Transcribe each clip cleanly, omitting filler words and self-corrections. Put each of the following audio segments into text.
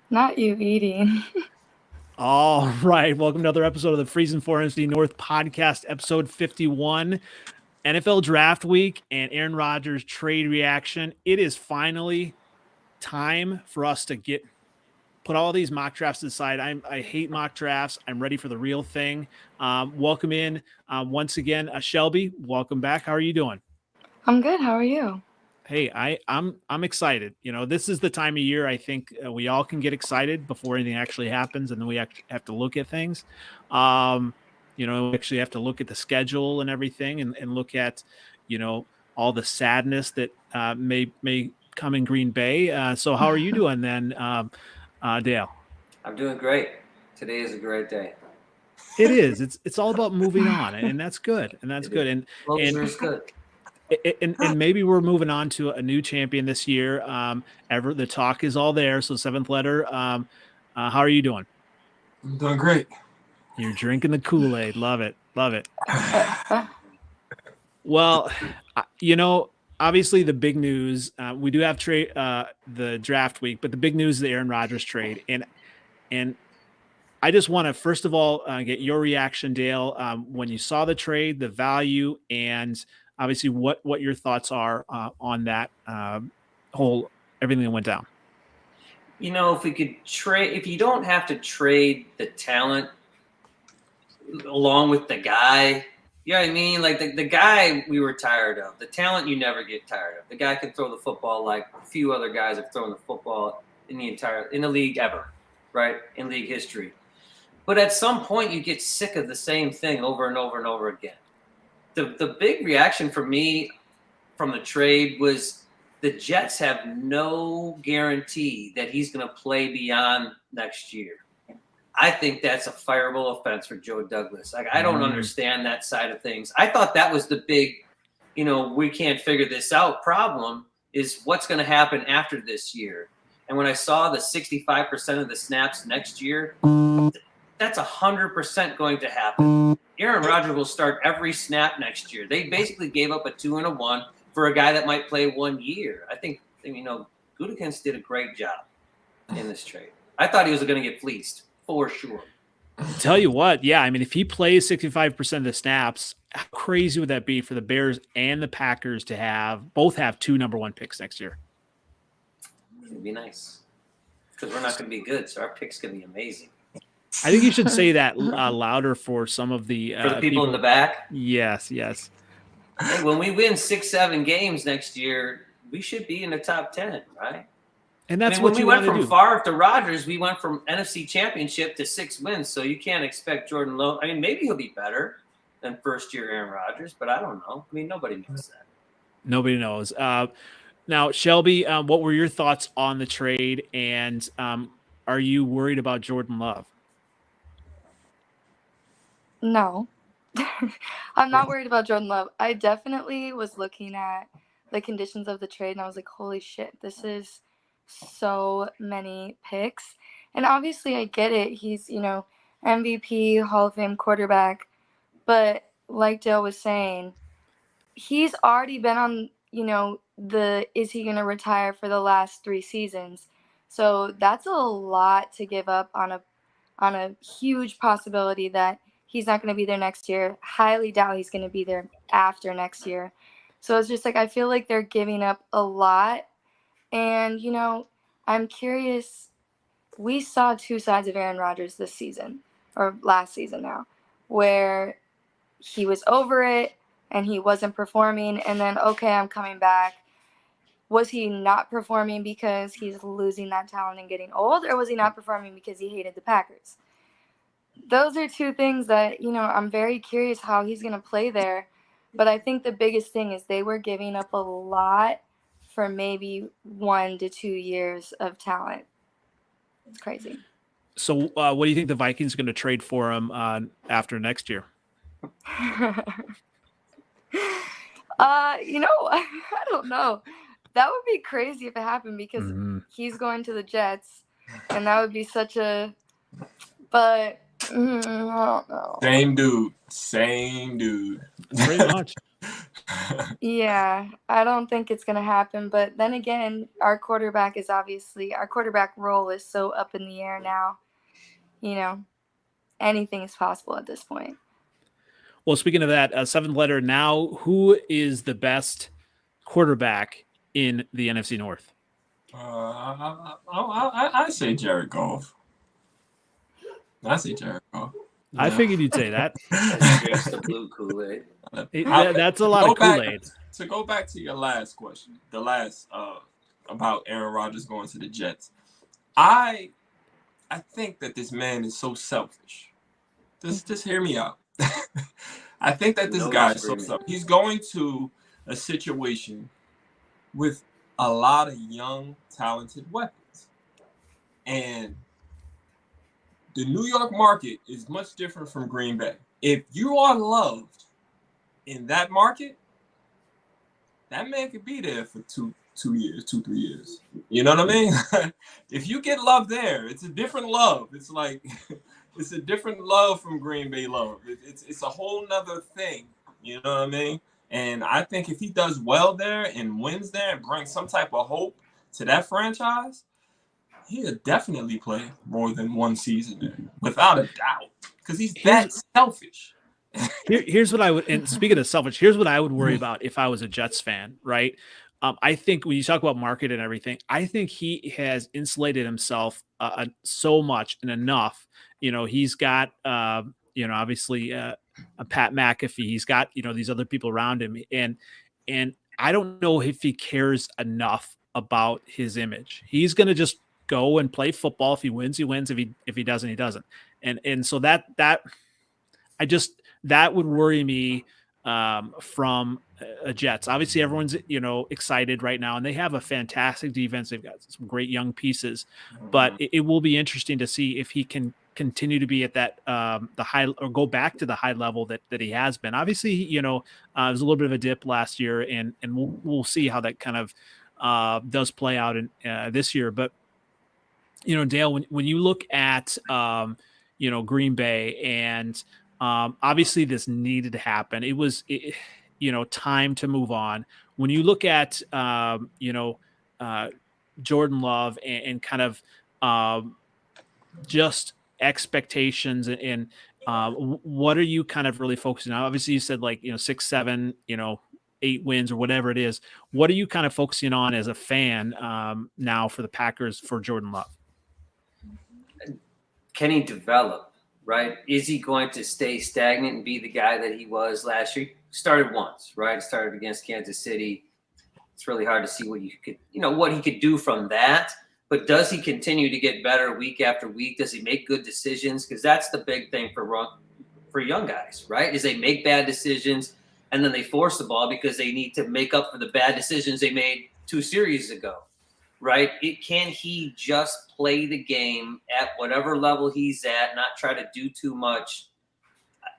Not you eating. All right. Welcome to another episode of the Freezin for NFC North Podcast, episode 51, NFL Draft Week and Aaron Rodgers trade reaction. It is finally time for us to put all these mock drafts aside. I hate mock drafts. I'm ready for the real thing. Welcome in once again, Shelby. Welcome back. How are you doing? I'm good. How are you? Hey, I'm excited. You know, this is the time of year I think we all can get excited before anything actually happens, and then we actually have to look at things. We actually have to look at the schedule and everything, and look at, all the sadness that may come in Green Bay. So, how are you doing then, Dale? I'm doing great. Today is a great day. It is. It's all about moving on, and that's good. And that's good. And is good. And maybe we're moving on to a new champion this year. The talk is all there. So seventh letter. How are you doing? I'm doing great. You're drinking the Kool-Aid. Love it. Love it. Well, obviously the big news, we do have the draft week, but the big news is the Aaron Rodgers trade. And I just want to, first of all, get your reaction, Dale, when you saw the trade, the value, and obviously what your thoughts are on that everything that went down. If we could trade, if you don't have to trade the talent along with the guy, you know what I mean? Like the guy we were tired of. The talent you never get tired of. The guy can throw the football like a few other guys have thrown the football in the league ever, right? In league history. But at some point you get sick of the same thing over and over and over again. The big reaction for me from the trade was the Jets have no guarantee that he's going to play beyond next year. I think that's a fireable offense for Joe Douglas. Like, I don't understand that side of things. I thought that was the big, we can't figure this out problem is what's going to happen after this year. And when I saw the 65% of the snaps next year, that's 100% going to happen. Aaron Rodgers will start every snap next year. They basically gave up a 2 and a 1 for a guy that might play 1 year. I think, Gutekunst did a great job in this trade. I thought he was going to get fleeced for sure. Tell you what, yeah, I mean, if he plays 65% of the snaps, how crazy would that be for the Bears and the Packers to both have 2 number 1 picks next year? It'd be nice because we're not going to be good, so our pick's going to be amazing. I think you should say that louder for some of the for the people in the back. Yes. Hey, when we win 6-7 games next year, we should be in the top 10, right? And that's when we went from Favre to Rodgers, we went from NFC Championship to 6 wins. So you can't expect Jordan Lowe. I mean, maybe he'll be better than first-year Aaron Rodgers, but I don't know. I mean, nobody knows that. Nobody knows. Now, Shelby, what were your thoughts on the trade, and are you worried about Jordan Love? No. I'm not worried about Jordan Love. I definitely was looking at the conditions of the trade, and I was like, holy shit, this is so many picks. And obviously I get it. He's, MVP, Hall of Fame quarterback. But like Dale was saying, he's already been on, is he going to retire for the last 3 seasons. So that's a lot to give up on a huge possibility that he's not going to be there next year. Highly doubt he's going to be there after next year. So it's just like, I feel like they're giving up a lot. And, I'm curious. We saw 2 sides of Aaron Rodgers this season, or last season now, where he was over it and he wasn't performing. And then, okay, I'm coming back. Was he not performing because he's losing that talent and getting old? Or was he not performing because he hated the Packers? Those are 2 things that, I'm very curious how he's going to play there. But I think the biggest thing is they were giving up a lot for maybe 1 to 2 years of talent. It's crazy. So what do you think the Vikings are going to trade for him after next year? I don't know. That would be crazy if it happened because he's going to the Jets, and that would be such a – but – I don't know. Same dude. Pretty much. Yeah, I don't think it's gonna happen. But then again, our quarterback role is so up in the air now. You know, anything is possible at this point. Well, speaking of that, seventh letter now, who is the best quarterback in the NFC North? I say Jared Goff. I say Jared Goff. I figured you'd say that. As drinks the blue Kool-Aid. That's a lot of Kool-Aid. To go back to your last question, the last about Aaron Rodgers going to the Jets, I think that this man is so selfish. Just hear me out. I think that this guy is so selfish. He's going to a situation with a lot of young, talented weapons, and the New York market is much different from Green Bay. If you are loved in that market, that man could be there for 2 years, 3 years. You know what I mean? If you get love there, it's a different love. It's like it's a different love from Green Bay love. It's a whole nother thing. You know what I mean? And I think if he does well there and wins there and brings some type of hope to that franchise, he'll definitely play more than one season there, without a doubt, because he's that selfish. Here's what I would, and speaking of selfish, here's what I would worry about if I was a Jets fan, right? I think when you talk about market and everything, I think he has insulated himself so much and enough. You know, he's got, obviously a Pat McAfee. He's got, these other people around him. And I don't know if he cares enough about his image. He's going to just go and play football. If he wins, he wins. If he doesn't, he doesn't. And so that would worry me from Jets. Obviously, everyone's excited right now, and they have a fantastic defense. They've got some great young pieces, but it will be interesting to see if he can continue to be at that the high, or go back to the high level that he has been. Obviously, it was a little bit of a dip last year, and we'll see how that kind of does play out in this year. But Dale, when you look at Green Bay, and obviously this needed to happen. It was time to move on. When you look at Jordan Love and kind of just expectations and what are you kind of really focusing on? Obviously you said 6, 7, 8 wins or whatever it is. What are you kind of focusing on as a fan now for the Packers for Jordan Love? Can he develop, right? Is he going to stay stagnant and be the guy that he was last year? Started once, right? Started against Kansas City. It's really hard to see what what he could do from that. But does he continue to get better week after week? Does he make good decisions? Because that's the big thing for young guys, right? Is they make bad decisions and then they force the ball because they need to make up for the bad decisions they made 2 series ago, right? Can he just play the game at whatever level he's at, not try to do too much?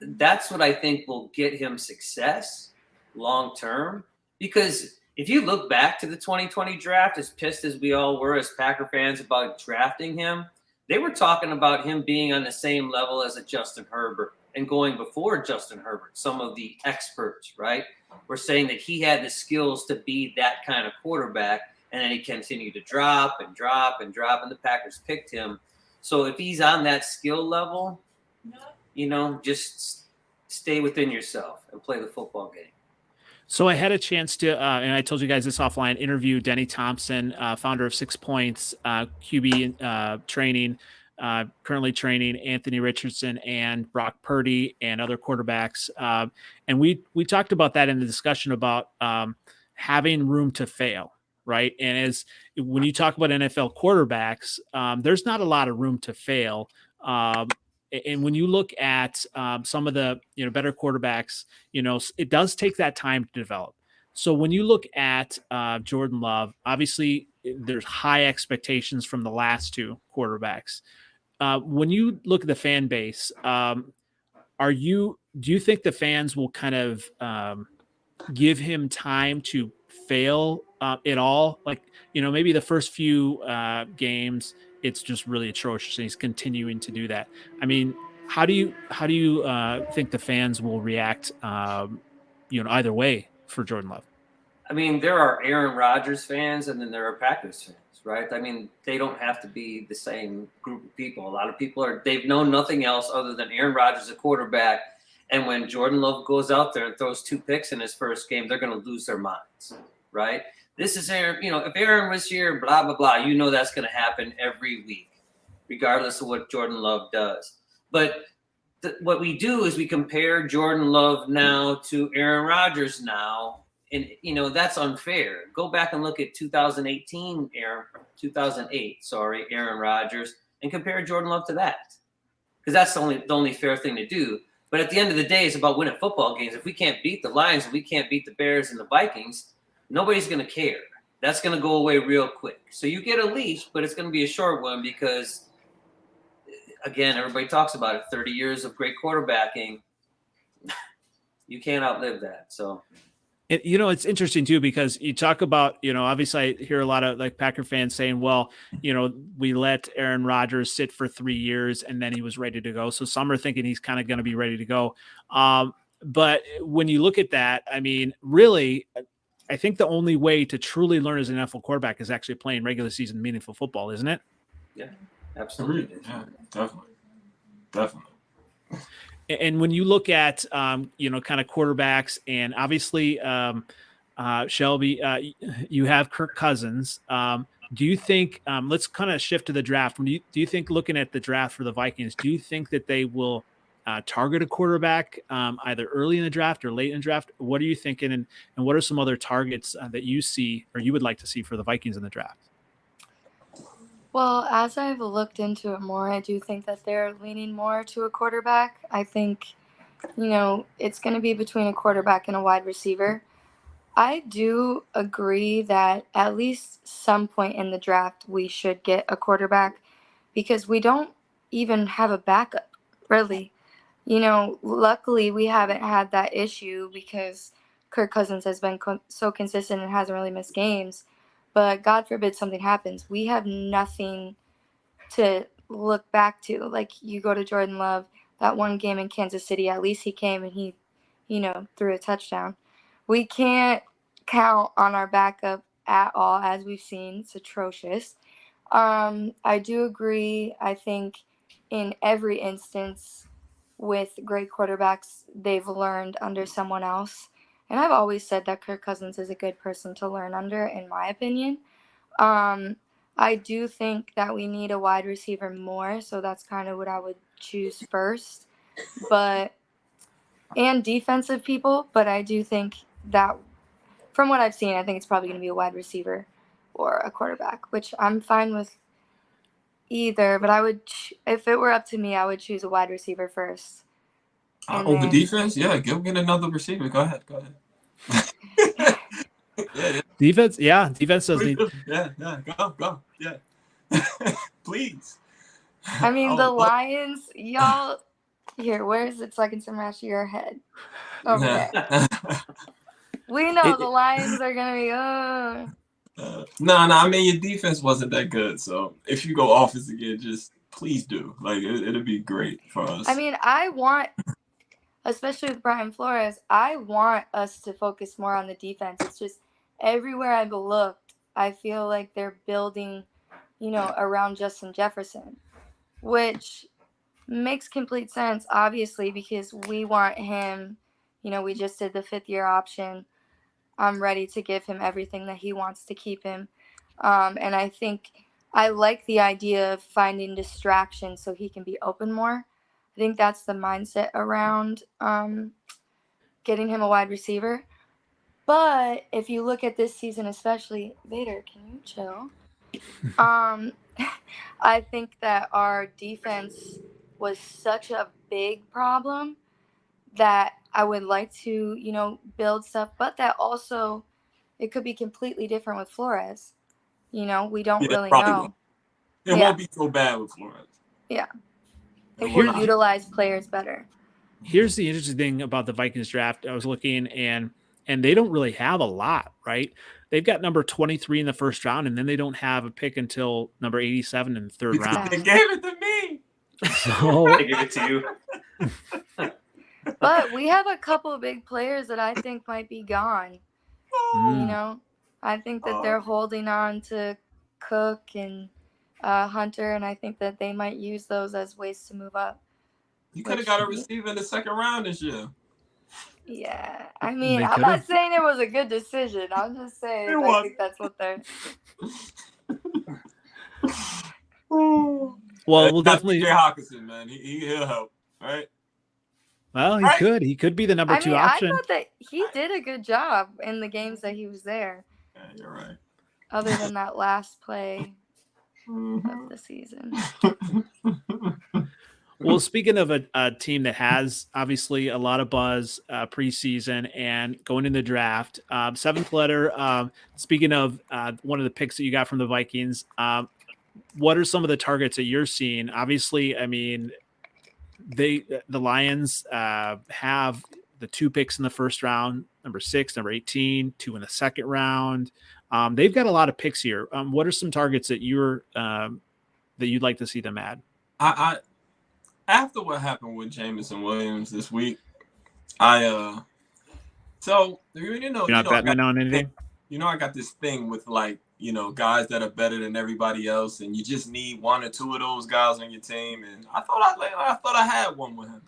That's what I think will get him success long term. Because if you look back to the 2020 draft, as pissed as we all were as Packer fans about drafting him, they were talking about him being on the same level as a Justin Herbert and going before Justin Herbert. Some of the experts, right, were saying that he had the skills to be that kind of quarterback, and then he continued to drop and drop and drop, and the Packers picked him. So if he's on that skill level, just stay within yourself and play the football game. So I had a chance to, and I told you guys this offline, interview Denny Thompson, founder of 6 Points, QB training, currently training Anthony Richardson and Brock Purdy and other quarterbacks. And we talked about that in the discussion about having room to fail, right? And when you talk about NFL quarterbacks, there's not a lot of room to fail. And when you look at some of the better quarterbacks, it does take that time to develop. So when you look at Jordan Love, obviously there's high expectations from the last 2 quarterbacks. When you look at the fan base, do you think the fans will kind of give him time to fail at all? Maybe the first few games, it's just really atrocious, and he's continuing to do that. I mean, how do you think the fans will react either way for Jordan Love. I mean, there are Aaron Rodgers fans and then there are Packers fans, right? I mean, they don't have to be the same group of people. A lot of people they've known nothing else other than Aaron Rodgers, a quarterback. And when Jordan Love goes out there and throws 2 picks in his first game, they're going to lose their minds, right? This is Aaron, if Aaron was here, blah, blah, blah, that's going to happen every week, regardless of what Jordan Love does. But what we do is we compare Jordan Love now to Aaron Rodgers now. And, that's unfair. Go back and look at 2008, Aaron Rodgers, and compare Jordan Love to that. Because that's the only fair thing to do. But at the end of the day, it's about winning football games. If we can't beat the Lions and we can't beat the Bears and the Vikings, nobody's going to care. That's going to go away real quick. So you get a leash, but it's going to be a short one because, again, everybody talks about it. 30 years of great quarterbacking. You can't outlive that. So. It's interesting too, because you talk about, obviously I hear a lot of like Packer fans saying, well, we let Aaron Rodgers sit for 3 years and then he was ready to go. So some are thinking he's kind of going to be ready to go. But when you look at that, I mean, really, I think the only way to truly learn as an NFL quarterback is actually playing regular season meaningful football, isn't it? Yeah, absolutely. Yeah, definitely. And when you look at, kind of quarterbacks and obviously, Shelby, you have Kirk Cousins. Do you think, let's kind of shift to the draft. Do you think, looking at the draft for the Vikings, do you think that they will target a quarterback either early in the draft or late in the draft? What are you thinking? And what are some other targets that you see or you would like to see for the Vikings in the draft? Well, as I've looked into it more, I do think that they're leaning more to a quarterback. I think, it's going to be between a quarterback and a wide receiver. I do agree that at least some point in the draft, we should get a quarterback because we don't even have a backup, really. Luckily, we haven't had that issue because Kirk Cousins has been so consistent and hasn't really missed games. But God forbid something happens. We have nothing to look back to. Like, you go to Jordan Love, that one game in Kansas City, at least he came and he, threw a touchdown. We can't count on our backup at all, as we've seen. It's atrocious. I do agree. I think in every instance with great quarterbacks, they've learned under someone else. And I've always said that Kirk Cousins is a good person to learn under, in my opinion. I do think that we need a wide receiver more, so that's kind of what I would choose first. And defensive people, but I do think that, from what I've seen, I think it's probably going to be a wide receiver or a quarterback, which I'm fine with either. But I would, if it were up to me, I would choose a wide receiver first. Over defense? Yeah, go get another receiver. Go ahead. Yeah. Defense? Yeah, defense does need. Yeah, go. Yeah. Please. I mean, the Lions, y'all, here, where is it so I can smash your head? Over there. We know the Lions are going to be, No, I mean, your defense wasn't that good. So if you go offense again, just please do. Like, it'll be great for us. I mean, I want, especially with Brian Flores, I want us to focus more on the defense. It's just everywhere I've looked, I feel like they're building, around Justin Jefferson, which makes complete sense, obviously, because we want him, we just did the 5th-year option. I'm ready to give him everything that he wants to keep him. And I think I like the idea of finding distractions so he can be open more. I think that's the mindset around getting him a wide receiver. But if you look at this season especially, Vader, can you chill? I think that our defense was such a big problem that I would like to, build stuff, but that also it could be completely different with Flores. We don't really know. It won't be so bad with Flores. Yeah. If we utilize players better. Here's the interesting thing about the Vikings draft. I was looking and they don't really have a lot, right? They've got number 23 in the first round, and then they don't have a pick until number 87 in the 3rd round. They gave it to me. So I give it to you. But we have a couple of big players that I think might be gone. You know, I think that they're holding on to Cook and Hunter, and I think that they might use those as ways to move up. You could have got a receiver in the second round this year. Yeah, I mean, I'm not saying it was a good decision. I'm just saying I think that's what they're. Well, we'll definitely. J. Hawkinson, man, he'll help, right? Well, he could be the number 2 option. I thought that he did a good job in the games that he was there. Yeah, you're right. Other than that last play of the season. Well, speaking of a team that has obviously a lot of buzz preseason and going in the draft, 7th letter. Speaking of one of the picks that you got from the Vikings, what are some of the targets that you're seeing? Obviously, I mean, the Lions have the 2 picks in the first round, number 6, number 18, 2 in the second round. They've got a lot of picks here. What are some targets that you'd like to see them add? After what happened with Jameson Williams this week, so you're not betting on anything. I got this thing with guys that are better than everybody else, and you just need 1 or 2 of those guys on your team. And I thought I had one with him,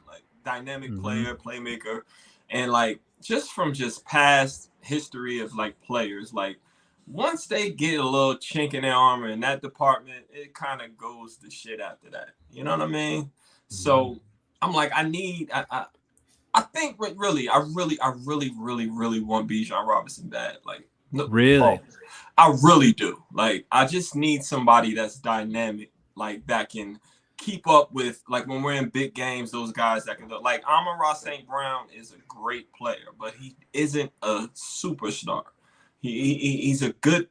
dynamic player, playmaker, and just from past history of players, once they get a little chink in their armor in that department, it kind of goes to shit after that. You know what I mean? So I'm I think I really want Bijan Robinson bad. Really? I really do. I just need somebody that's dynamic, that can keep up with, when we're in big games, those guys that can do. Amon-Ra St. Brown is a great player, but he isn't a superstar. He's a good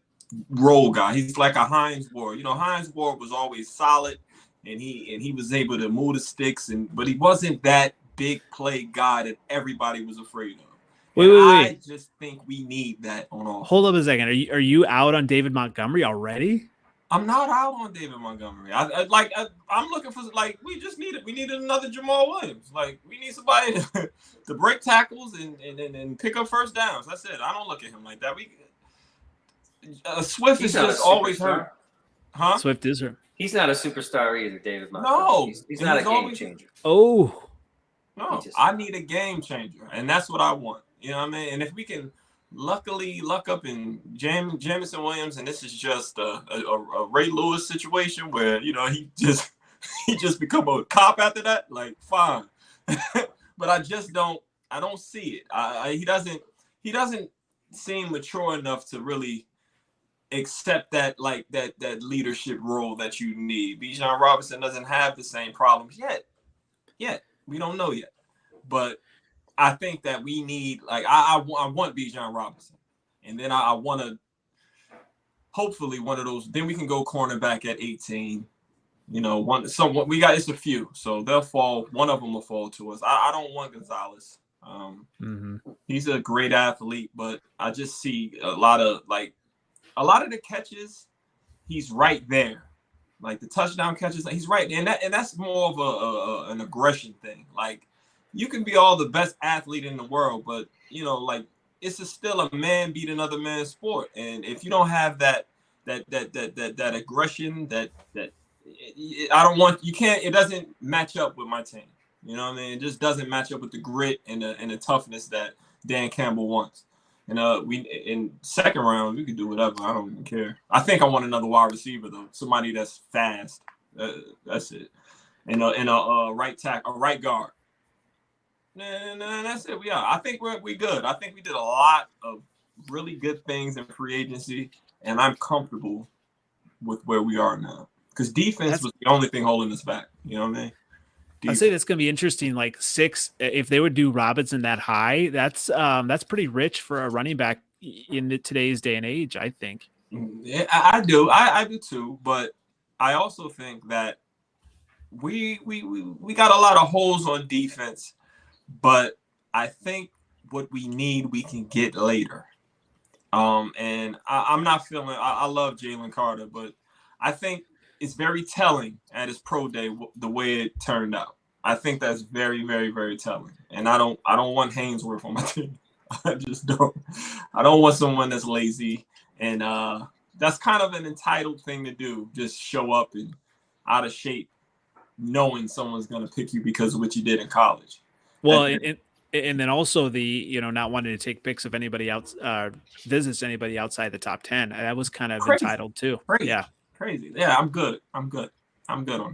role guy. He's like a Hines Ward. Hines Ward was always solid. And he was able to move the sticks, but he wasn't that big play guy that everybody was afraid of. Wait. I just think we need that on offense. Hold up a second. Are you out on David Montgomery already? I'm not out on David Montgomery. I'm looking for we needed another Jamal Williams. We need somebody to break tackles and pick up first downs. That's it. I don't look at him like that. Swift is just always hurt. Huh? Swift is hurt. He's not a superstar either, David Montgomery. No, he's not a game changer. Oh, no, I need a game changer, and that's what I want. You know what I mean? And if we can luck up in Jameson Williams, and this is just a Ray Lewis situation where he just become a cop after that, fine. But I don't see it. He doesn't seem mature enough to really accept that that leadership role that you need. Bijan Robinson doesn't have the same problems yet. We don't know yet, but I think that we need I want Bijan Robinson, and then I want to hopefully one of those. Then we can go cornerback at 18. We got, it's a few, so they'll fall. One of them will fall to us. I don't want Gonzalez. He's a great athlete, but I just see a lot of the catches, he's right there. The touchdown catches, he's right there. And that's more of an aggression thing. You can be all the best athlete in the world, but it's still a man beat another man's sport. And if you don't have that aggression, it doesn't match up with my team. You know what I mean? It just doesn't match up with the grit and the toughness that Dan Campbell wants. We in second round we could do whatever. I don't even care. I think I want another wide receiver though, somebody that's fast. That's it. And a right tackle, a right guard. Nah, that's it. I think we good. I think we did a lot of really good things in free agency, and I'm comfortable with where we are now. Because defense was the only thing holding us back. You know what I mean? I'd say that's going to be interesting. 6, if they would do Robinson that high, that's pretty rich for a running back in today's day and age, I think. Yeah, I do. I do too. But I also think that we got a lot of holes on defense. But I think what we need, we can get later. And I'm not feeling. I love Jalen Carter, but I think it's very telling at his pro day the way it turned out. I think that's very, very, very telling. And I don't want Hainsworth on my team. I just don't. I don't want someone that's lazy, and that's kind of an entitled thing to do. Just show up and out of shape, knowing someone's going to pick you because of what you did in college. Well, and then also the not wanting to take picks of anybody else, visits anybody outside the top 10. That was kind of entitled too. Crazy. Yeah, I'm good on that.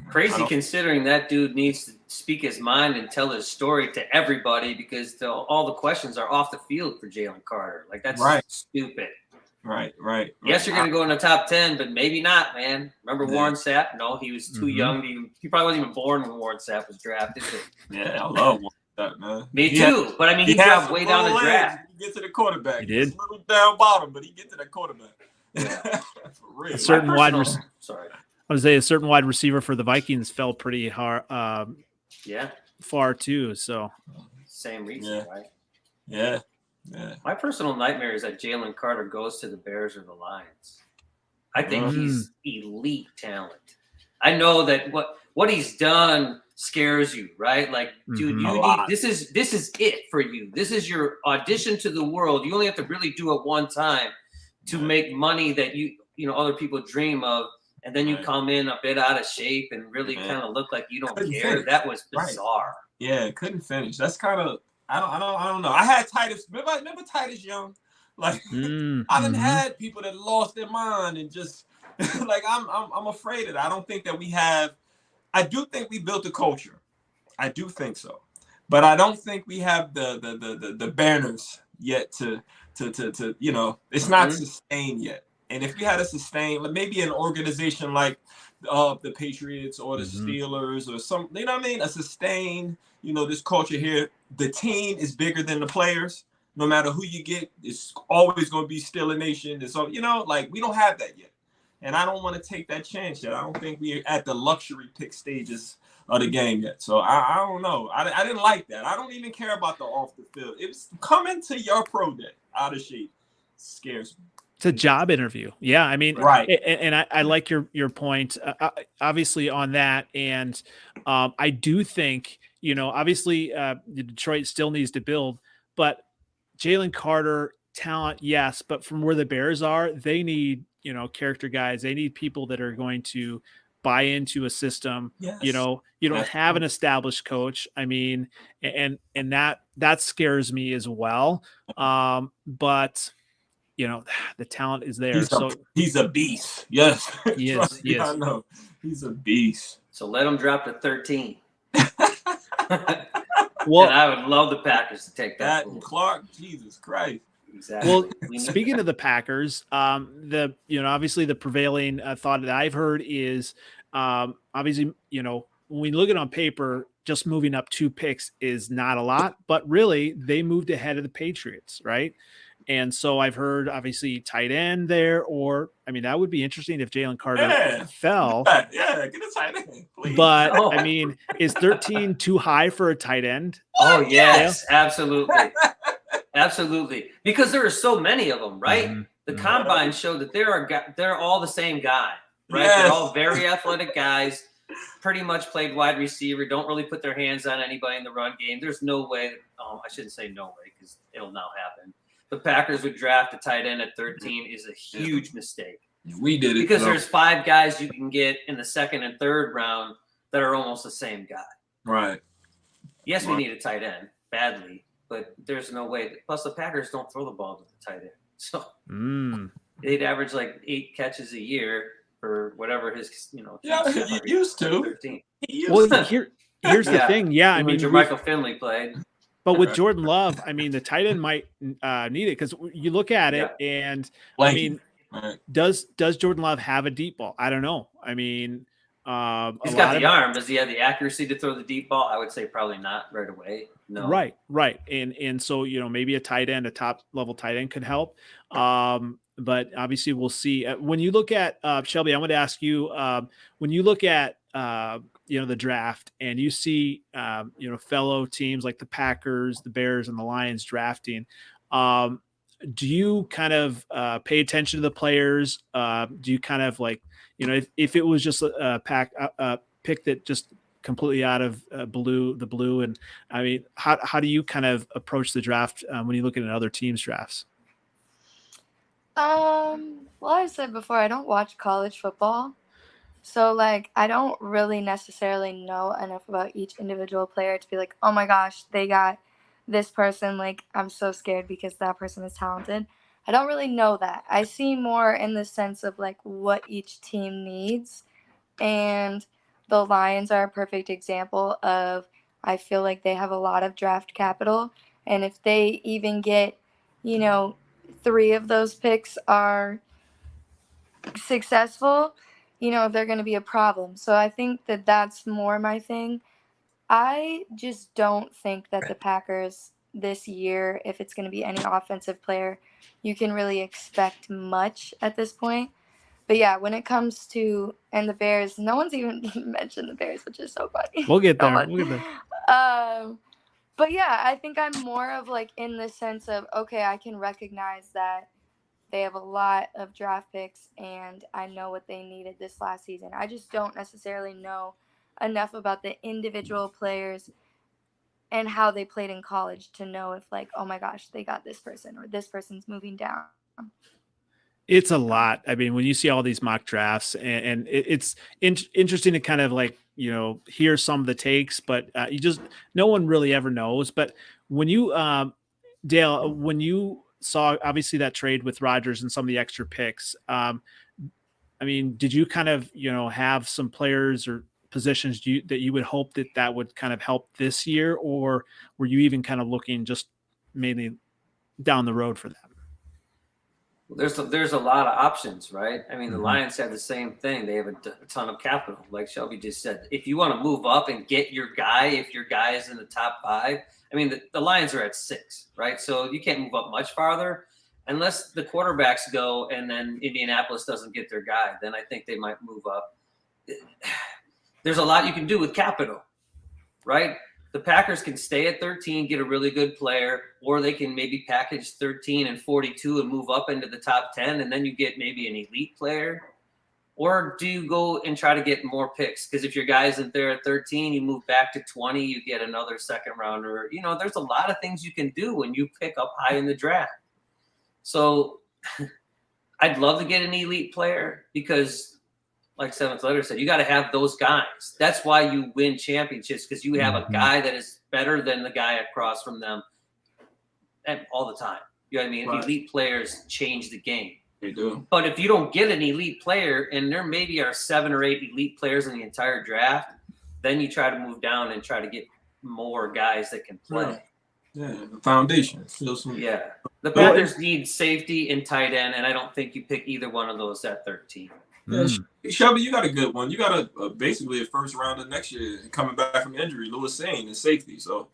Crazy considering that dude needs to speak his mind and tell his story to everybody because all the questions are off the field for Jalen Carter. Like, that's stupid. Right. Yes, you're going to go in the top 10, but maybe not, man. Remember Warren Sapp? No, he was too young. He probably wasn't even born when Warren Sapp was drafted. Yeah, I love Warren Sapp, man. Me too. But, I mean, he dropped way down the draft. He gets to the quarterback. He did. He's a little down bottom, but he gets to the quarterback. Yeah. For real. A certain wide Sorry. I would say a certain wide receiver for the Vikings fell pretty hard, far too. So same reason, right? Yeah. My personal nightmare is that Jalen Carter goes to the Bears or the Lions. I think he's elite talent. I know that what he's done scares you, right? Like, dude, this is it for you. This is your audition to the world. You only have to really do it one time to make money that other people dream of. And then you come in a bit out of shape and really kind of look like you don't care. Finish. That was bizarre. Right. Yeah, couldn't finish. That's kind of I don't know. I had Titus. Remember Titus Young? Like I done had people that lost their mind and just like I'm afraid of that. I don't think that we have. I do think we built a culture. I do think so, but I don't think we have the banners yet to it's not sustained yet. And if you had a sustain, maybe an organization like the Patriots or the Steelers or some, you know what I mean? A sustain, this culture here. The team is bigger than the players. No matter who you get, it's always going to be still a nation. It's we don't have that yet. And I don't want to take that chance yet. I don't think we're at the luxury pick stages of the game yet. So I don't know. I didn't like that. I don't even care about the off the field. It was coming to your pro day out of shape scares me. It's a job interview. Yeah. I mean, right. And I like your point, obviously on that. And I do think, obviously Detroit still needs to build, but Jalen Carter talent. Yes. But from where the Bears are, they need, character guys. They need people that are going to buy into a system. Yes. You don't have an established coach. I mean, and that scares me as well. But the talent is there. He's a beast. Yes. He is. Yes. I know. He's a beast. So let him drop to 13. Well, and I would love the Packers to take that. And Clark, Jesus Christ. Exactly. Well, speaking of the Packers, obviously the prevailing thought that I've heard is obviously, when we look at it on paper, just moving up 2 picks is not a lot, but really they moved ahead of the Patriots, right? And so I've heard obviously tight end there, that would be interesting if Jalen Carter fell. Yeah, get a tight end, please. But is 13 too high for a tight end? Oh yes, absolutely. Absolutely. Because there are so many of them, right? Mm-hmm. The combine showed that they're all the same guy, right? Yes. They're all very athletic guys, pretty much played wide receiver, don't really put their hands on anybody in the run game. There's no way I shouldn't say no way because it'll now happen. The Packers would draft a tight end at 13 is a huge mistake. We did it. Because there's 5 guys you can get in the 2nd and 3rd round that are almost the same guy. Right. Yes, we need a tight end badly, but there's no way. Plus, the Packers don't throw the ball to the tight end. So they'd average like 8 catches a year for whatever his, he used to. 13. Well, here's the thing. Yeah, I mean, Michael Finley played. But with Jordan Love, the tight end might need it because you look at it and does Jordan Love have a deep ball? I don't know. He's got the arm. Does he have the accuracy to throw the deep ball? I would say probably not right away. No. Right. And so, maybe a tight end, a top level tight end could help. But obviously we'll see. When you look at Shelby, I want to ask you, when you look at the draft and you see, fellow teams like the Packers, the Bears, and the Lions drafting, do you kind of pay attention to the players? Do you kind of like, if it was just a pick that just completely out of the blue. And I mean, how do you kind of approach the draft when you look at other teams' drafts? Well, I said before, I don't watch college football. So, like, I don't really necessarily know enough about each individual player to be like, oh my gosh, they got this person. Like, I'm so scared because that person is talented. I don't really know that. I see more in the sense of, like, what each team needs. And the Lions are a perfect example of, I feel like they have a lot of draft capital. And if they even get, 3 of those picks are successful, they're going to be a problem. So I think that that's more my thing. I just don't think that the Packers this year, if it's going to be any offensive player, you can really expect much at this point. But yeah, when it comes to, and the Bears, no one's even mentioned the Bears, which is so funny. We'll get there. But yeah, I think I'm more of like in the sense of, okay, I can recognize that they have a lot of draft picks, and I know what they needed this last season. I just don't necessarily know enough about the individual players and how they played in college to know if, like, oh my gosh, they got this person or this person's moving down. It's a lot. I mean, when you see all these mock drafts, and it's interesting to kind of like, hear some of the takes, but no one really ever knows. But when you, Dale, when you saw obviously that trade with Rodgers and some of the extra picks, I mean, did you kind of, have some players or positions that you would hope that would kind of help this year, or were you even kind of looking just mainly down the road for them? There's a lot of options, right? I mean, the Lions have the same thing. They have a ton of capital. Like Shelby just said, if you want to move up and get your guy, if your guy is in the top 5, I mean, the Lions are at 6, right? So you can't move up much farther unless the quarterbacks go and then Indianapolis doesn't get their guy. Then I think they might move up. There's a lot you can do with capital, right? The Packers can stay at 13, get a really good player, or they can maybe package 13 and 42 and move up into the top 10, and then you get maybe an elite player. Or do you go and try to get more picks? Because if your guy isn't there at 13, you move back to 20, you get another second rounder. There's a lot of things you can do when you pick up high in the draft. So I'd love to get an elite player because, like Seventh Letter said, you got to have those guys. That's why you win championships, because you have a guy that is better than the guy across from them all the time. You know what I mean? Right. Elite players change the game. They do. But if you don't get an elite player, and there maybe are 7 or 8 elite players in the entire draft, then you try to move down and try to get more guys that can play. Yeah, the foundation. Yeah. The Packers need safety and tight end, and I don't think you pick either one of those at 13. Yeah, Shelby, you got a good one. You got basically a first rounder next year coming back from injury. Lewis Sane is safety, so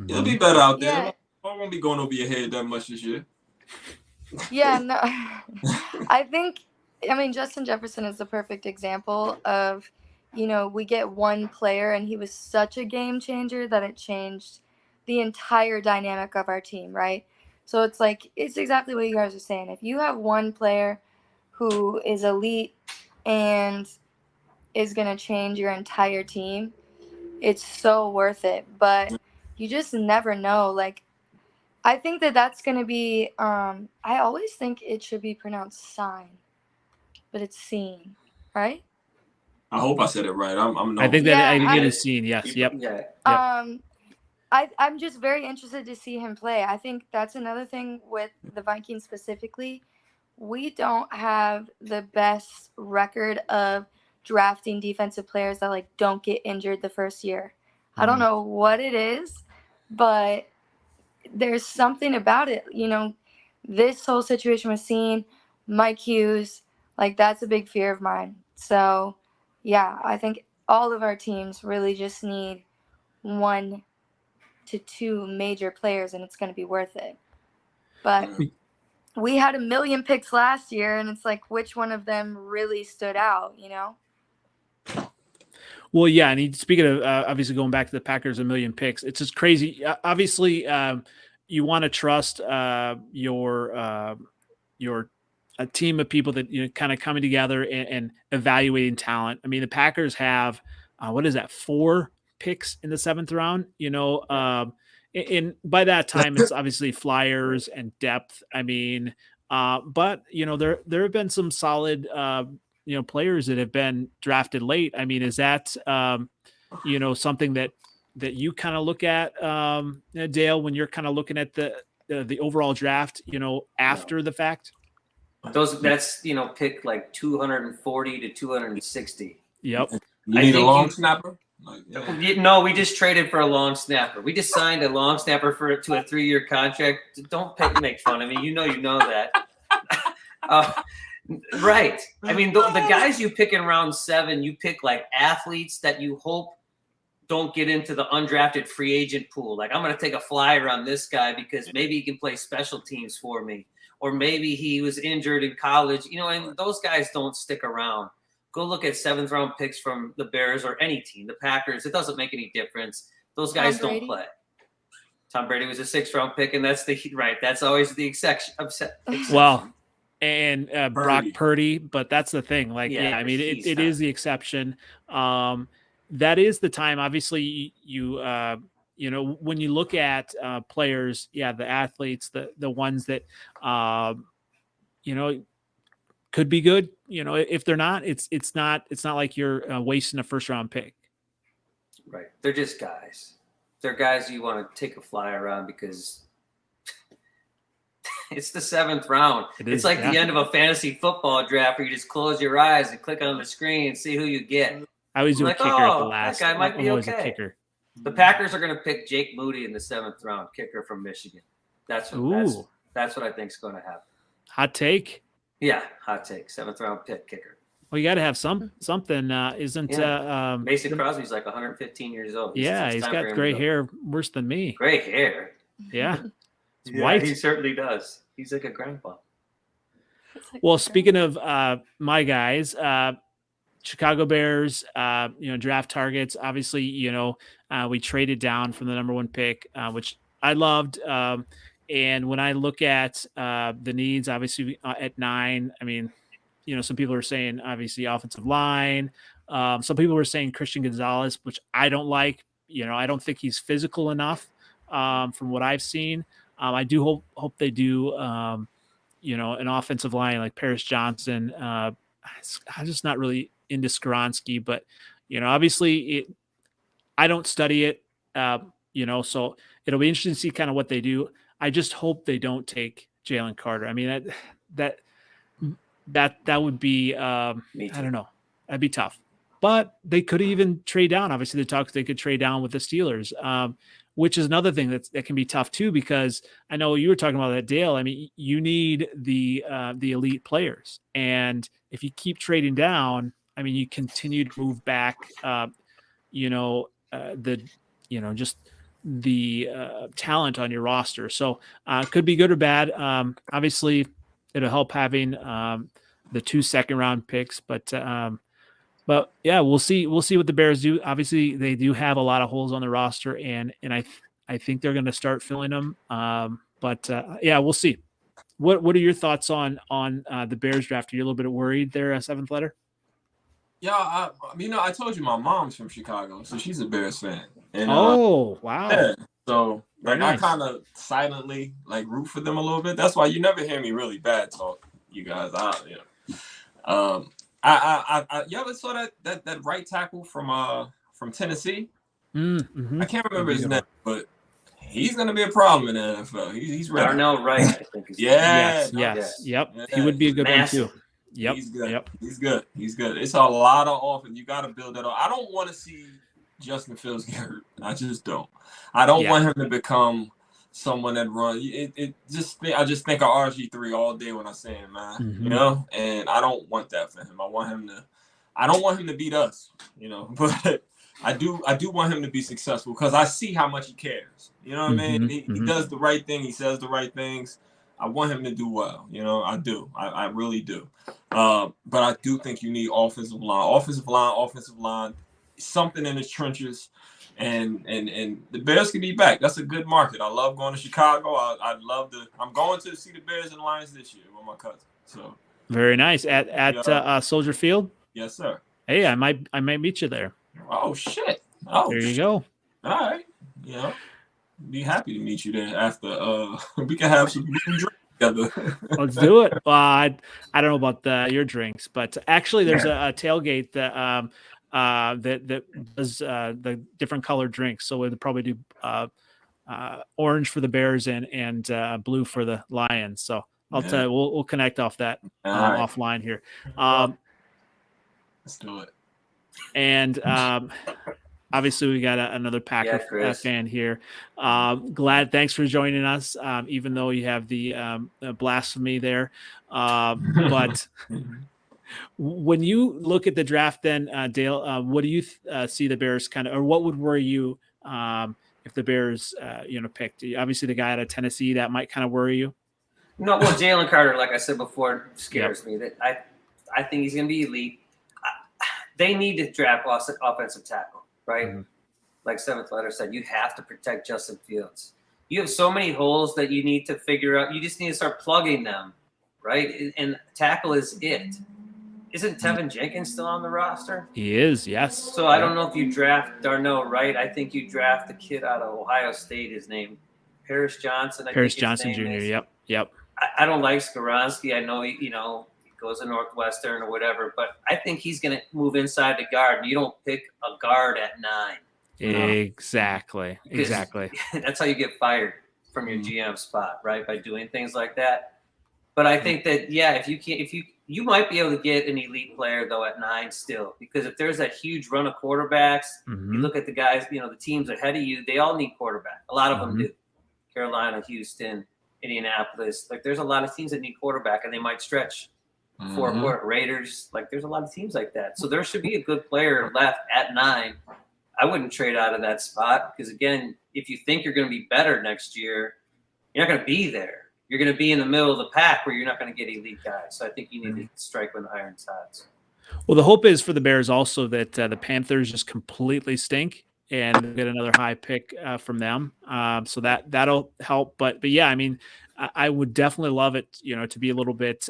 it'll be better out there. I won't be going over your head that much this year. Yeah, no. I mean, Justin Jefferson is the perfect example of, we get one player and he was such a game changer that it changed the entire dynamic of our team, right? So it's exactly what you guys are saying. If you have one player who is elite and is going to change your entire team, it's so worth it. But you just never know. Like, I think that's going to be, I always think it should be pronounced sign, but it's seen, right? I hope I said it right. I think that it is seen. Yes. Yep. Yeah. I'm just very interested to see him play. I think that's another thing with the Vikings specifically. We don't have the best record of drafting defensive players that don't get injured the first year. I don't know what it is, but there's something about it. This whole situation was seen. Mike Hughes, that's a big fear of mine. So, yeah, I think all of our teams really just need 1 to 2 major players, and it's going to be worth it. But we had 1 million picks last year, and it's which one of them really stood out, Well, yeah, and speaking of obviously going back to the Packers, 1 million picks, it's just crazy. Obviously, you want to trust your a team of people that kind of coming together and evaluating talent. I mean, the Packers have what is that, 4 picks in the 7th round, and by that time it's obviously flyers and depth. I mean, but there have been some solid players that have been drafted late. I mean, is that something that you kind of look at, Dale, when you're kind of looking at the overall draft, after the fact? That's pick like 240 to 260. Yep. You need a long snapper? No, we just traded for a long snapper. We just signed a long snapper to a 3-year contract. Don't make fun of me. You know that. Right. I mean, the guys you pick in round 7, you pick like athletes that you hope don't get into the undrafted free agent pool. Like, I'm going to take a flyer on this guy because maybe he can play special teams for me, or maybe he was injured in college. And those guys don't stick around. Go look at 7th round picks from the Bears or any team, the Packers. It doesn't make any difference. Those guys don't play. Tom Brady was a 6th round pick, and that's that's always the exception. Well, and Brock Purdy, but that's the thing. Like, I mean, it is the exception. That is the time. Obviously, you when you look at players, the athletes, the ones that could be good. If they're not, it's not like you're wasting a 1st round pick. Right. They're just guys. They're guys you want to take a flyer on because it's the 7th round. It's like the end of a fantasy football draft where you just close your eyes and click on the screen and see who you get. I always do a kicker at the last. That guy might be okay. A kicker. The Packers are going to pick Jake Moody in the 7th round, kicker from Michigan. That's what I think is going to happen. Hot take. Yeah, hot take. 7th round pick kicker. Well, you got to have something. Isn't Mason Crosby's like 115 years old. He's got gray hair worse than me. Gray hair. Yeah, it's white. He certainly does. He's like a grandpa. Well, speaking of my guys, Chicago Bears, draft targets. Obviously, we traded down from the number 1 pick, which I loved. And when I look at the needs, obviously at 9, I mean, some people are saying obviously offensive line. Some people were saying Christian Gonzalez, which I don't like. I don't think he's physical enough from what I've seen. I do hope they do, an offensive line like Paris Johnson. I'm just not really into Skoronski, but obviously I don't study it, so it'll be interesting to see kind of what they do. I just hope they don't take Jalen Carter. I mean, that would be, I don't know, that'd be tough, but they could even trade down. Obviously they could trade down with the Steelers, which is another thing that can be tough too, because I know you were talking about that, Dale. I mean, you need the elite players, and if you keep trading down, I mean, you continue to move back, just the talent on your roster. So it could be good or bad. Obviously it'll help having the 2 2nd-round picks, but yeah, we'll see what the Bears do. Obviously they do have a lot of holes on the roster, and I think they're going to start filling them. But yeah, we'll see. What are your thoughts on the Bears draft? Are you a little bit worried there, 7th letter? Yeah, I told you my mom's from Chicago, so she's a Bears fan. And, wow. Yeah, so nice. I kind of silently root for them a little bit. That's why you never hear me really bad talk, you guys. You ever saw that right tackle from Tennessee? Mm-hmm. I can't remember his name, but he's going to be a problem in the NFL. He's ready. Darnell Wright, I think. Yes. Yep. Yeah. He would be a good one too. Yep. He's good. Yep. He's good. It's a lot of offense. You got to build that up. I don't want to see Justin Fields get hurt. I just don't. I don't want him to become someone that runs. I just think of RG3 all day when I say him, man. Mm-hmm. And I don't want that for him. I don't want him to beat us, but I do want him to be successful because I see how much he cares. You know what I mean? He does the right thing. He says the right things. I want him to do well. I do. I really do. But I do think you need offensive line, something in his trenches, and the Bears can be back. That's a good market. I love going to Chicago. I'm going to see the Bears and Lions this year with my cousin. So very nice at Soldier Field. Yes, sir. Hey, I might meet you there. Oh shit! Oh, There you go. All right, you know, be happy to meet you there after. We can have some drink together. Let's do it. I don't know about your drinks, but actually, there's a tailgate that that does the different colored drinks. So we'll probably do orange for the Bears and blue for the Lions. So I'll tell you, we'll connect off that offline here. Let's do it. And obviously, we got another Packer fan here. Thanks for joining us, even though you have the blasphemy there. But when you look at the draft, then Dale, what do you see the Bears kind of, or what would worry you if the Bears, picked? Obviously, the guy out of Tennessee, that might kind of worry you. No, well, Jalen Carter, like I said before, scares me. That I think he's going to be elite. They need to draft offensive tackle, right? Mm-hmm. Like Seventh Letter said, you have to protect Justin Fields. You have so many holes that you need to figure out. You just need to start plugging them, right? And tackle is it. Isn't Tevin Jenkins still on the roster? He is, yes. So I don't know if you draft Darnell Wright. I think you draft the kid out of Ohio State. His name, Paris Johnson. Paris Johnson Jr. Yep. I don't like Skoronski. I know he goes to Northwestern or whatever, but I think he's going to move inside the guard. And you don't pick a guard at 9. Exactly. That's how you get fired from your GM spot, right? By doing things like that. But I think that if you might be able to get an elite player though at 9 still, because if there's that huge run of quarterbacks, you look at the guys, the teams ahead of you, they all need quarterback. A lot of them do. Carolina, Houston, Indianapolis, like there's a lot of teams that need quarterback, and they might stretch. Raiders, like there's a lot of teams like that. So there should be a good player left at 9. I wouldn't trade out of that spot because, again, if you think you're going to be better next year, you're not going to be there. You're going to be in the middle of the pack where you're not going to get elite guys. So I think you need to strike when the iron's hot. Well, the hope is for the Bears also that the Panthers just completely stink and get another high pick from them. So that'll help. But yeah, I mean, I would definitely love it, to be a little bit,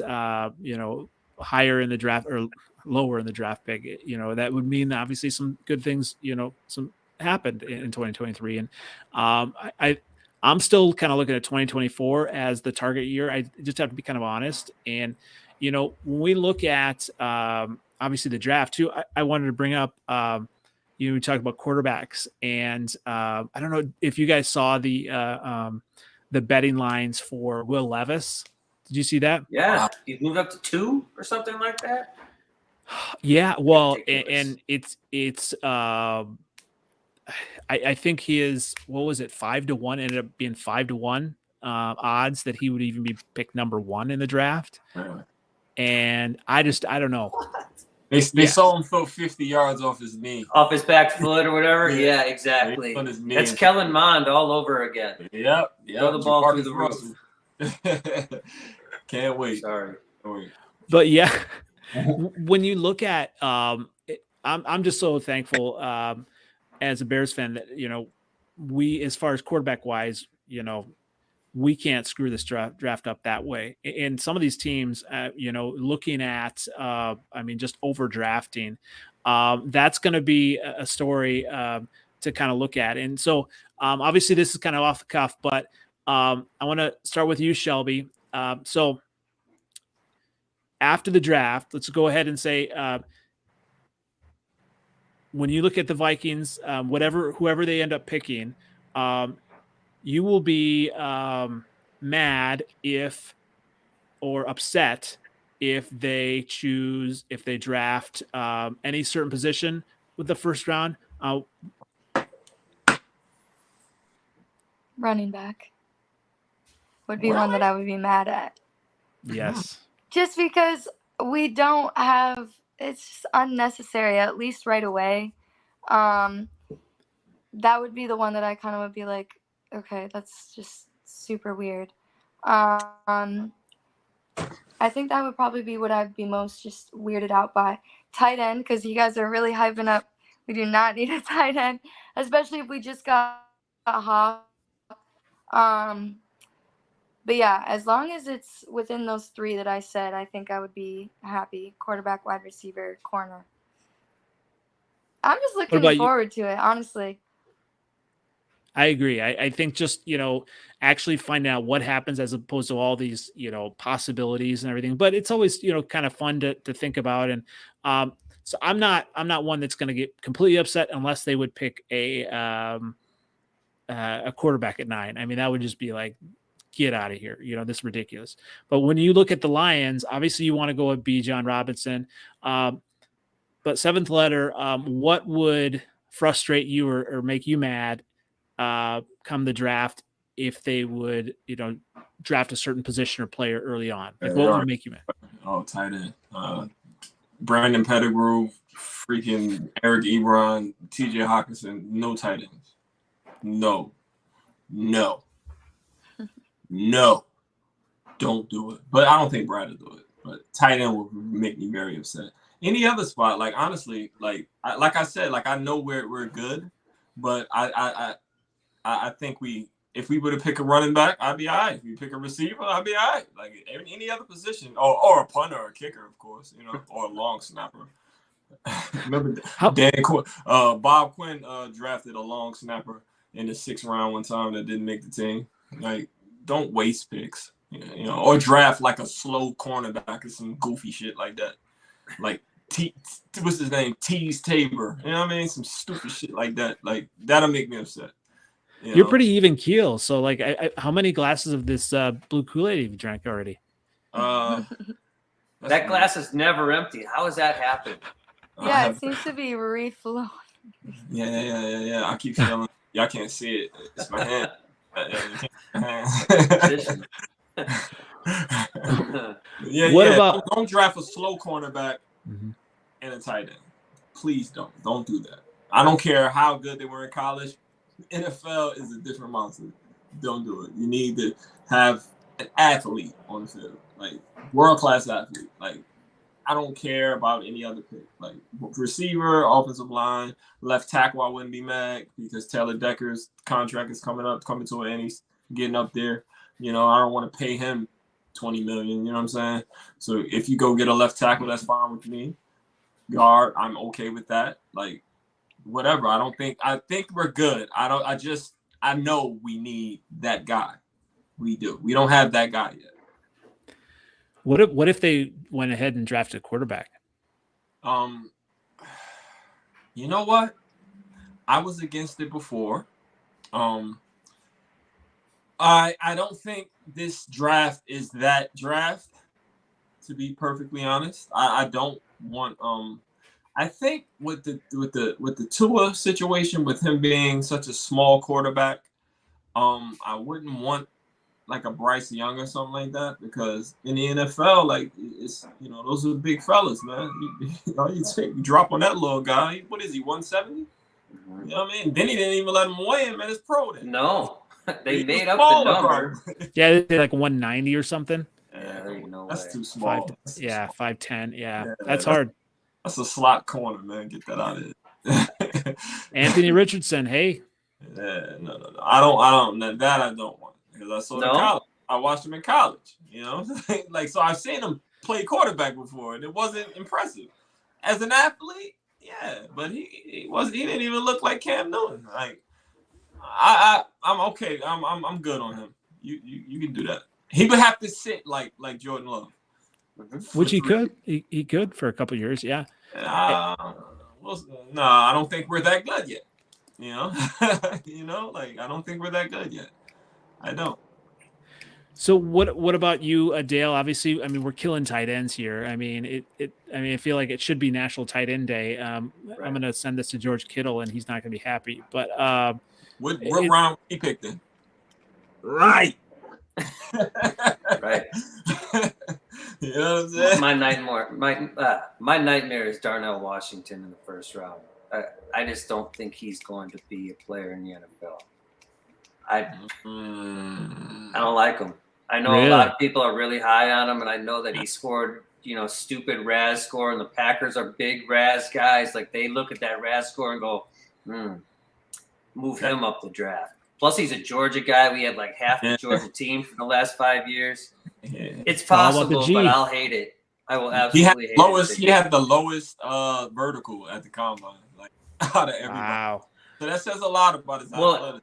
higher in the draft or lower in the draft pick. That would mean obviously some good things, some happened in 2023. And I'm still kind of looking at 2024 as the target year. I just have to be kind of honest. And, when we look at obviously the draft too, I wanted to bring up, we talked about quarterbacks, and I don't know if you guys saw the betting lines for Will Levis. Did you see that? Yeah, he moved up to 2 or something like that. Yeah, well, and it's I think he is, what was it, 5-1, ended up being 5-1 odds that he would even be picked number 1 in the draft. Really? And I don't know. They saw him throw 50 yards off his knee. Off his back foot or whatever? Yeah, exactly. That's Kellen Mond all over again. Yep. Throw the ball through the roof. Can't wait. Sorry. But yeah, when you look at I'm just so thankful as a Bears fan that, we, as far as quarterback wise, we can't screw this draft up that way. And some of these teams, looking at, just overdrafting, that's going to be a story to kind of look at. And so obviously this is kind of off the cuff, but I want to start with you, Shelby. So after the draft, let's go ahead and say, when you look at the Vikings, whoever they end up picking, you will be mad or upset if they draft any certain position with the first round. Running back would be one that I would be mad at. Yes. Just because we don't have, it's just unnecessary, at least right away. That would be the one that I kind of would be like, okay, that's just super weird. I think that would probably be what I'd be most just weirded out by. Tight end, because you guys are really hyping up. We do not need a tight end, especially if we just got Hawk. But yeah, as long as it's within those 3 that I said, I think I would be happy. Quarterback, wide receiver, corner. I'm just looking forward to it, honestly. I agree. I think just, actually finding out what happens as opposed to all these, possibilities and everything. But it's always, kind of fun to think about. And so I'm not one that's going to get completely upset unless they would pick a quarterback at 9. I mean, that would just be like, get out of here. This is ridiculous. But when you look at the Lions, obviously you want to go with B. John Robinson. But 7th letter, what would frustrate you or make you mad come the draft if they would, draft a certain position or player early on? Like, what would make you mad? Oh, tight end. Brandon Pettigrew, freaking Eric Ebron, TJ Hawkinson, no tight ends. No. Don't do it. But I don't think Brad will do it. But tight end will make me very upset. Any other spot, like, honestly, like I said, like, I know we're good, but I think if we were to pick a running back, I'd be all right. If we pick a receiver, I'd be all right. Like, any other position, or a punter or a kicker, of course, or a long snapper. Remember Bob Quinn drafted a long snapper in the 6th round one time that didn't make the team. Like, don't waste picks, or draft like a slow cornerback or some goofy shit like that. Like, what's his name? Tease Tabor. You know what I mean? Some stupid shit like that. Like, that'll make me upset. You're pretty even keel. So, like, how many glasses of this blue Kool-Aid have you drank already? That glass is never empty. How has that happened? Yeah, it seems to be reflowing. Yeah. I keep feeling. Y'all can't see it. It's my hand. What about? Don't draft a slow cornerback and a tight end. Please don't. Don't do that. I don't care how good they were in college. NFL is a different monster. Don't do it. You need to have an athlete on the field, like world-class athlete. Like, I don't care about any other pick. Like, receiver, offensive line, left tackle, I wouldn't be mad because Taylor Decker's contract is coming to an end. He's getting up there. I don't want to pay him $20 million. You know what I'm saying? So if you go get a left tackle, that's fine with me. Guard, I'm okay with that. Like, whatever. I think we're good. I know we need that guy. We do. We don't have that guy yet. What if they went ahead and drafted a quarterback? You know what? I was against it before. I don't think this draft is that draft, to be perfectly honest. I don't want I think with the Tua situation, with him being such a small quarterback, I wouldn't want like a Bryce Young or something like that, because in the NFL, like, it's, those are big fellas, man. You drop on that little guy. What is he, 170? You know what I mean? Then he didn't even let him weigh him, man. It's pro then. No, they made up the number. Yeah, they did like 190 or something. Yeah, there you know. That's too small. 5'10". Yeah, that's hard. That's a slot corner, man. Get that out of it. Anthony Richardson, hey. Yeah, no. I don't. That I don't want, because I saw him in college. I watched him in college. Like, so I've seen him play quarterback before, and it wasn't impressive. As an athlete, yeah, but he didn't even look like Cam Newton. Like, I'm okay. I'm good on him. You can do that. He would have to sit like Jordan Love. Which he could. He could for a couple of years, yeah. No, I don't think we're that good yet. Like, I don't think we're that good yet. I don't. So what about you, Dale? Obviously, I mean, we're killing tight ends here. I mean, I feel like it should be National Tight End Day. Right. I'm going to send this to George Kittle, and he's not going to be happy. But what round he picked in? Right. Right. You know what I'm saying? My nightmare is Darnell Washington in the first round. I just don't think he's going to be a player in the NFL. I don't like him. I know a lot of people are really high on him, and I know that he scored, stupid RAS score, and the Packers are big RAS guys. Like, they look at that RAS score and go, move him up the draft. Plus, he's a Georgia guy. We had like half the Georgia team for the last 5 years. It's possible, but I'll hate it. I will absolutely hate it. He had the lowest vertical at the combine. Like, out of everybody. Wow. So that says a lot about his athleticism.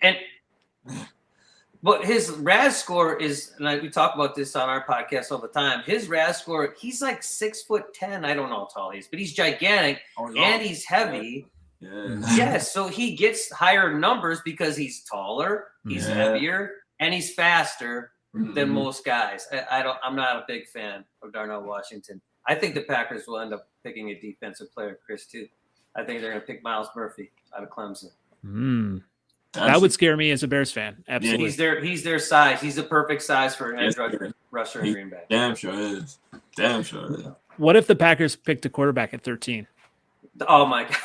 But his RAS score is, and we talk about this on our podcast all the time. His RAS score, he's like 6'10". I don't know how tall he is, but he's gigantic and he's heavy. Yeah. Yes, so he gets higher numbers because he's taller, he's heavier, and he's faster than most guys. I'm not a big fan of Darnell Washington. I think the Packers will end up picking a defensive player, Chris, too. I think they're going to pick Miles Murphy out of Clemson. That would scare me as a Bears fan. Absolutely. Yeah, he's their size. He's the perfect size for an edge rusher in Green Bay. Damn sure is. Damn sure is. What if the Packers picked a quarterback at 13? Oh, my God.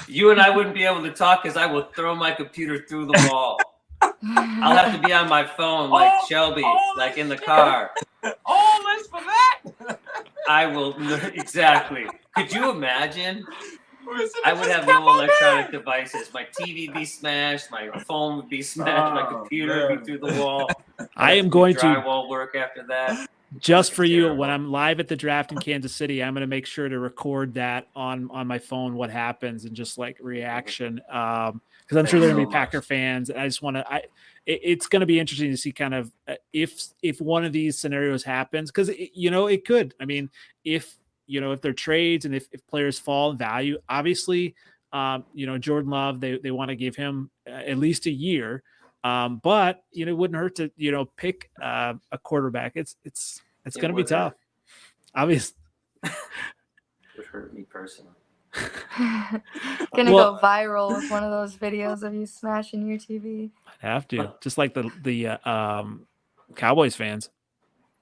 You and I wouldn't be able to talk because I will throw my computer through the wall. I'll have to be on my phone like Shelby, like in the car. All this for that? I will. Exactly. Could you imagine? I would have no electronic devices. My TV be smashed. My phone would be smashed. My computer would be through the wall. I am going to drywall work after that. Just for you, when I'm live at the draft in Kansas City, I'm going to make sure to record that on my phone, what happens, and just like reaction. Because I'm sure there are going to be Packer fans. And I just want to, it's going to be interesting to see kind of if one of these scenarios happens, because, it could. I mean, if they're trades and if players fall in value, obviously, Jordan Love, they want to give him at least a year. But it wouldn't hurt to pick a quarterback. It's going to be tough. Obviously, would hurt me personally. Go viral with one of those videos of you smashing your TV. I'd have to, just like the Cowboys fans.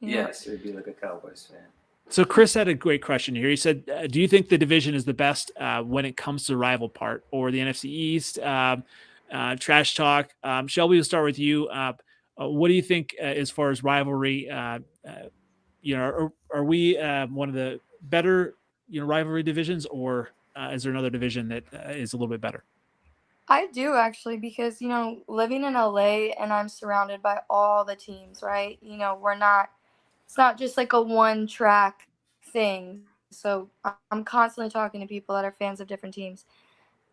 Yes, it would be like a Cowboys fan. So Chris had a great question here. He said, do you think the division is the best when it comes to rival part, or the NFC East? Trash talk. Shelby, we'll start with you. What do you think as far as rivalry? Are we one of the better rivalry divisions, or is there another division that is a little bit better? I do actually, because living in LA and I'm surrounded by all the teams, right? It's not just like a one track thing. So I'm constantly talking to people that are fans of different teams.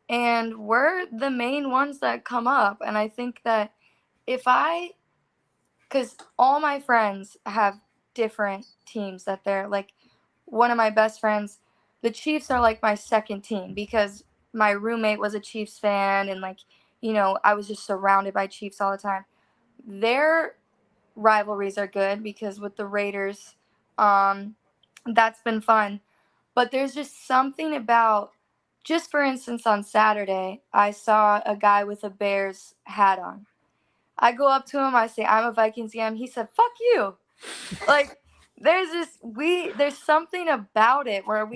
And we're the main ones that come up. And I think that because all my friends have different teams that they're like, one of my best friends, the Chiefs are like my second team because my roommate was a Chiefs fan. And I was just surrounded by Chiefs all the time. Their rivalries are good because with the Raiders, that's been fun. But there's just something about, just for instance, on Saturday, I saw a guy with a Bears hat on. I go up to him, I say, I'm a Vikings fan. He said, fuck you. Like, there's something about it where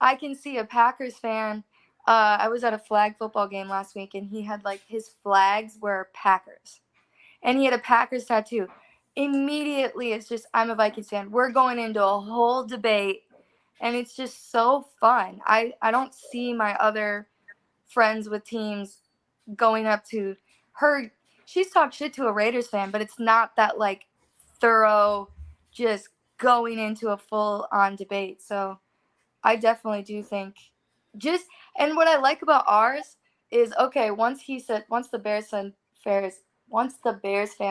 I can see a Packers fan. I was at a flag football game last week, and he had like his flags were Packers. And he had a Packers tattoo. Immediately, it's just, I'm a Vikings fan. We're going into a whole debate. And it's just so fun. I don't see my other friends with teams going up to her. She's talked shit to a Raiders fan, but it's not that like thorough, just going into a full-on debate. So I definitely do think and what I like about ours is, okay, once the Bears fan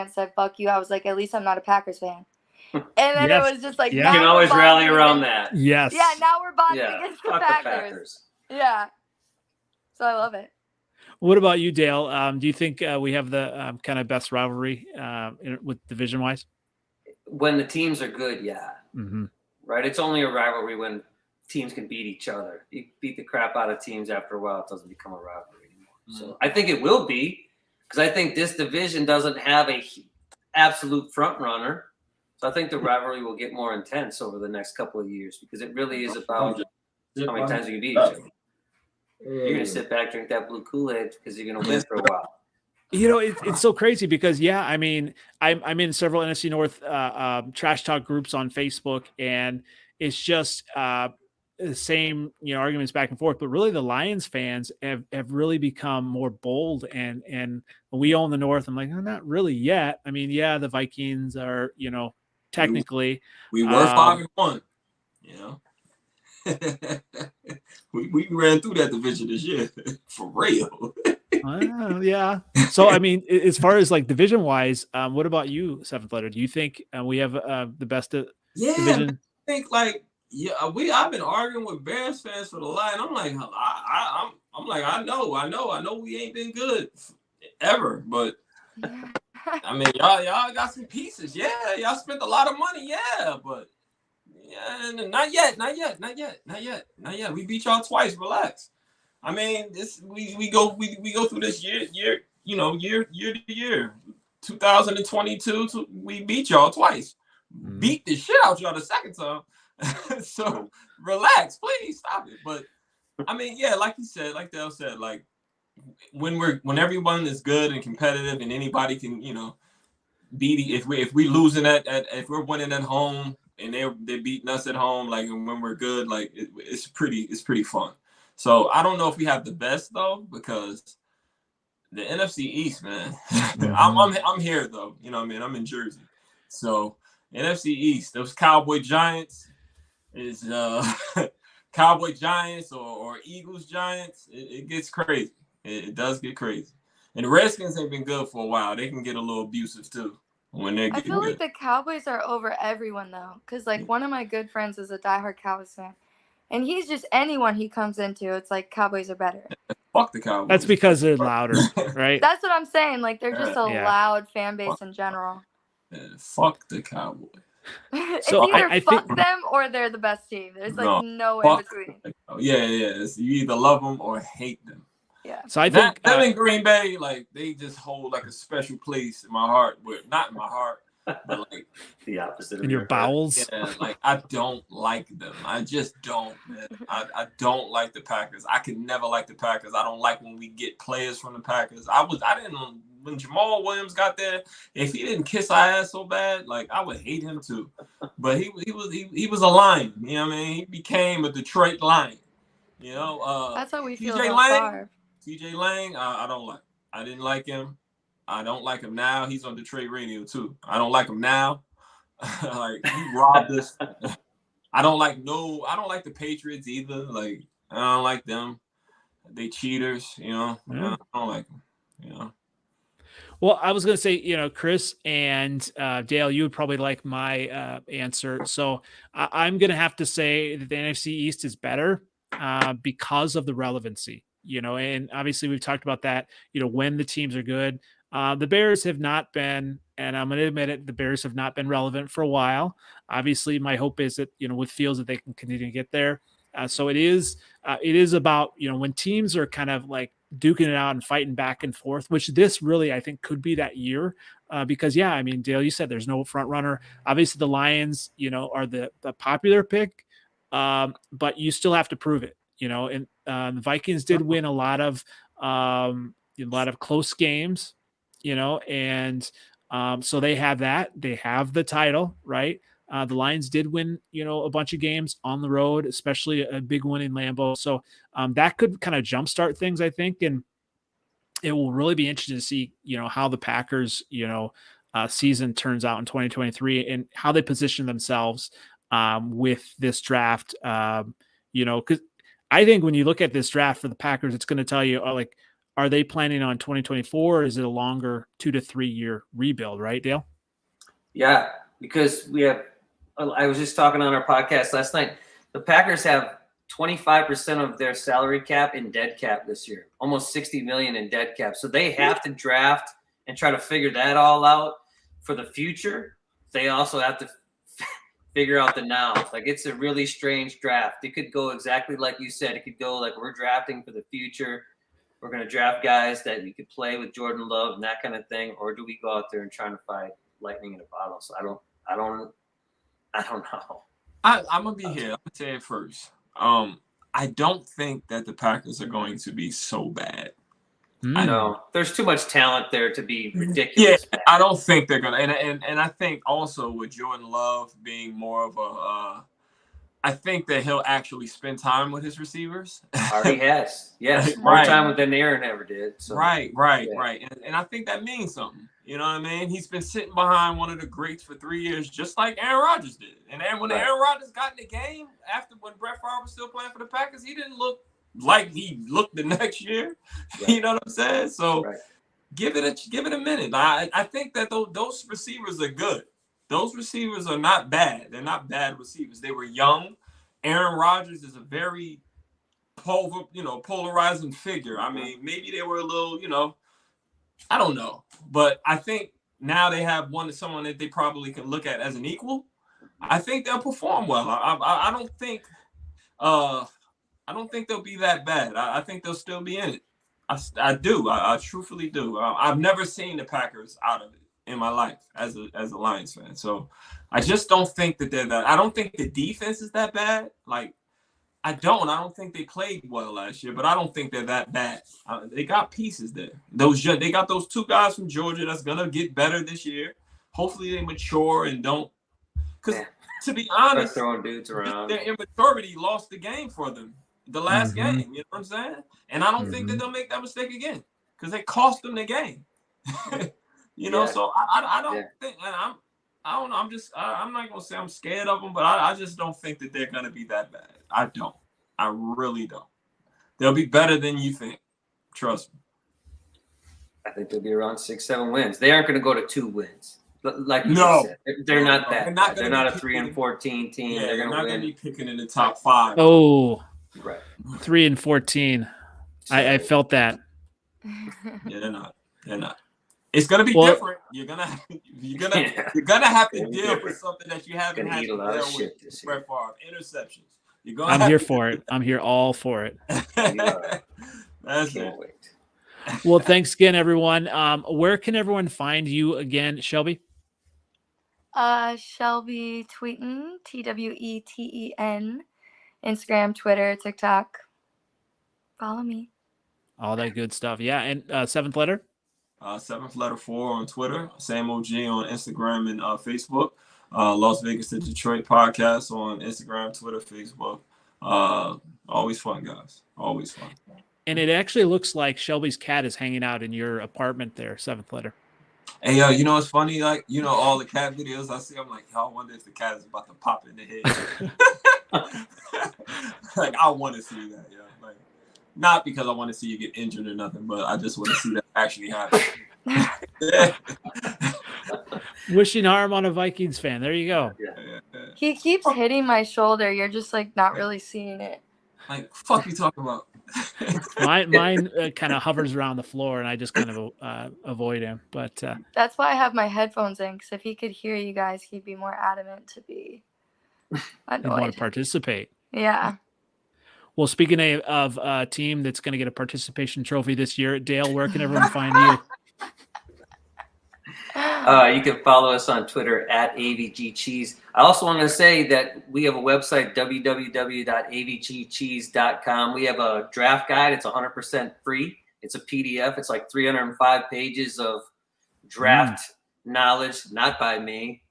said fuck you, I was like, at least I'm not a Packers fan. And then it was just like, you can always rally around that. Yes. Yeah, now we're bonding against the Packers. Yeah. So I love it. What about you, Dale? Do you think we have the kind of best rivalry with division-wise? When the teams are good, yeah. Mm-hmm. Right? It's only a rivalry when teams can beat each other. You beat the crap out of teams after a while, it doesn't become a rivalry anymore. Mm-hmm. So I think it will be, because I think this division doesn't have a absolute front runner. So I think the rivalry will get more intense over the next couple of years, because it really is about how many times you can beat each other. You're going to sit back, drink that blue Kool-Aid because you're going to win for a while. It's so crazy because, I mean, I'm in several NFC North trash talk groups on Facebook, and it's just the same, arguments back and forth. But really, the Lions fans have really become more bold, and we own the North. I'm like, oh, not really yet. I mean, yeah, the Vikings are, technically we were 5-1, we ran through that division this year for real. Yeah. So, I mean, as far as like division wise, what about you, Seventh Letter? Do you think we have the best division? I think like I've been arguing with Bears fans for the line. I'm like, I'm like, I know we ain't been good ever, but I mean, y'all got some pieces. Yeah, y'all spent a lot of money. Yeah, but yeah, not yet. We beat y'all twice. Relax. I mean, we go through this year to year. 2022, we beat y'all twice. Beat the shit out y'all the second time. So relax, please stop it. But I mean, yeah, like you said, like Dale said, like when everyone is good and competitive and anybody can, beat if we losing if we're winning at home and they're beating us at home, like when we're good, like it's pretty fun. So I don't know if we have the best though, because the NFC East, man. I'm here though. You know what I mean? I'm in Jersey. So NFC East, those Cowboy Giants is Cowboy Giants or Eagles Giants. It gets crazy. It does get crazy. And the Redskins ain't been good for a while. They can get a little abusive too when they're I getting feel good. like the Cowboys are over everyone though, because like one of my good friends is a diehard Cowboys fan, and he's just anyone he comes into, it's like Cowboys are better. Fuck the Cowboys. That's because they're louder, right? That's what I'm saying. Like they're just a loud fan base in general. Fuck the Cowboys. It's So either I fuck think them or they're the best team. There's like no in between. Yeah. You either love them or hate them. Yeah. So I think them in Green Bay, like they just hold like a special place in my heart. Not in my heart, but like the opposite in your bowels. Yeah, like I don't like them. I just don't, man. I don't like the Packers. I could never like the Packers. I don't like when we get players from the Packers. I didn't know when Jamal Williams got there. If he didn't kiss our ass so bad, like I would hate him too. But he was a Lion. You know what I mean? He became a Detroit Lion. You know. That's how we feel TJ about Lang. Favre. TJ Lang, I don't like. I didn't like him. I don't like him now. He's on Detroit radio too. I don't like him now. Like he robbed us. I don't like the Patriots either. Like I don't like them. They cheaters, I don't like them, Well, I was going to say, Chris and Dale, you would probably like my answer. So I'm going to have to say that the NFC East is better because of the relevancy, and obviously we've talked about that, when the teams are good. The Bears have not been, and I'm going to admit it, the Bears have not been relevant for a while. Obviously, my hope is that, with Fields that they can continue to get there. So it is about, when teams are kind of like duking it out and fighting back and forth, which this really, I think, could be that year. Because, yeah, I mean, Dale, you said there's no front runner. Obviously, the Lions, are the popular pick, but you still have to prove it, and the Vikings did win a lot of close games, and so they have that. They have the title, right? The Lions did win, a bunch of games on the road, especially a big one in Lambeau. So that could kind of jumpstart things, I think. And it will really be interesting to see, how the Packers, season turns out in 2023 and how they position themselves with this draft. Because I think when you look at this draft for the Packers, it's going to tell you, are they planning on 2024 or is it a longer 2 to 3 year rebuild, right, Dale? Yeah, because I was just talking on our podcast last night. The Packers have 25% of their salary cap in dead cap this year, almost $60 million in dead cap. So they have to draft and try to figure that all out for the future. They also have to figure out the now. Like it's a really strange draft. It could go exactly like you said. It could go like we're drafting for the future. We're going to draft guys that we could play with Jordan Love and that kind of thing, or do we go out there and try to find lightning in a bottle? So I don't know. I'm gonna be here. I'm gonna say it first. I don't think that the Packers are going to be so bad. I know there's too much talent there to be ridiculous. Yeah, I don't think they're gonna. And I think also with Jordan Love being more of I think that he'll actually spend time with his receivers. Already has. Yes. More Right. time than Aaron ever did. So. Right. And I think that means something. You know what I mean? He's been sitting behind one of the greats for 3 years, just like Aaron Rodgers did. And then when Aaron Rodgers got in the game, when Brett Favre was still playing for the Packers, he didn't look like he looked the next year. Right. You know what I'm saying? So give it a minute. I think that those receivers are good. Those receivers are not bad. They're not bad receivers. They were young. Aaron Rodgers is a very polarizing figure. I mean, maybe they were a little, I don't know. But I think now they have someone that they probably can look at as an equal. I think they'll perform well. I don't think they'll be that bad. I think they'll still be in it. I do. I truthfully do. I've never seen the Packers out of it in my life as a Lions fan. So I just don't think that they're that. I don't think the defense is that bad. Like, I don't think they played well last year, but I don't think they're that bad. They got pieces there. They got those 2 guys from Georgia that's gonna get better this year. Hopefully they mature and don't. Because to be honest, throwing dudes around. Their immaturity lost the game for them the last game. You know what I'm saying? And I don't think that they'll make that mistake again because they cost them the game. So I don't think, and I don't know. I'm not gonna say I'm scared of them, but I just don't think that they're gonna be that bad. I don't. I really don't. They'll be better than you think. Trust me. I think they'll be around 6-7 wins. They aren't gonna go to 2 wins. Like you said, they're not that. They're not a 3-14 team. Yeah, they're not gonna be picking in the top 5. Oh, right. 3-14. I felt that. Yeah, they're not. It's gonna be different. You're gonna have to deal with something that you haven't had to deal with. Brett Favre, interceptions. I'm here for it. I'm here all for it. That's it. Wait. Well, thanks again, everyone. Where can everyone find you again, Shelby? Shelby Tweten, Tweten, Instagram, Twitter, TikTok. Follow me. All that good stuff. Yeah, and 7th letter? 7th letter 4 on Twitter. Sam OG on Instagram and Facebook. Las Vegas to Detroit podcast on Instagram, Twitter, Facebook. Always fun, guys. Always fun. And it actually looks like Shelby's cat is hanging out in your apartment there, 7th letter. Hey, it's funny, like, all the cat videos I see, I'm like, I wonder if the cat is about to pop in the head. Like, I want to see that, Like, not because I want to see you get injured or nothing, but I just want to see that actually happen. Wishing harm on a Vikings fan. There you go. Yeah. He keeps hitting my shoulder. You're just like not really seeing it. Like, fuck you talking about? Mine kind of hovers around the floor, and I just kind of avoid him. But that's why I have my headphones in, because if he could hear you guys, he'd be more adamant to be annoyed. He'd want to participate. Yeah. Well, speaking of a team that's going to get a participation trophy this year, Dale, where can everyone find you? You can follow us on Twitter at AVGCheese. I also want to say that we have a website, www.avgcheese.com. We have a draft guide. It's 100% free. It's a PDF. It's like 305 pages of draft knowledge, not by me.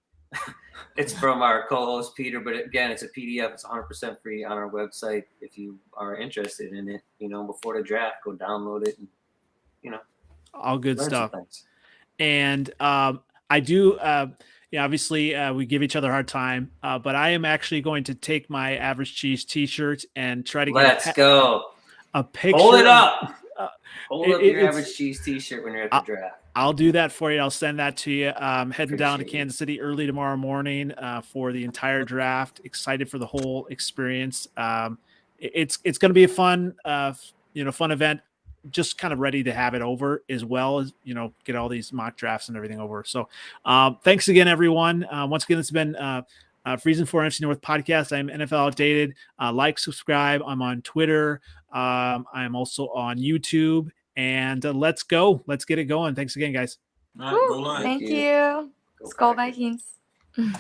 It's from our co-host, Peter. But again, it's a PDF. It's 100% free on our website. If you are interested in it, before the draft, go download it and, all good stuff. And I do, obviously we give each other a hard time, but I am actually going to take my Average Cheese t-shirt and try to get a picture. Hold it up. Hold up your Average Cheese t-shirt when you're at the draft. I'll do that for you. I'll send that to you. Heading down to Kansas City early tomorrow morning for the entire draft. Excited for the whole experience. It's going to be a fun event. Just kind of ready to have it over as well as, get all these mock drafts and everything over. So thanks again, everyone. Once again, it's been Freezin for NFC North Podcast. I'm NFL Outdated. Like, subscribe. I'm on Twitter. I'm also on YouTube. And let's go. Let's get it going. Thanks again, guys. All right, go Lions. Thank you. Let's go Vikings.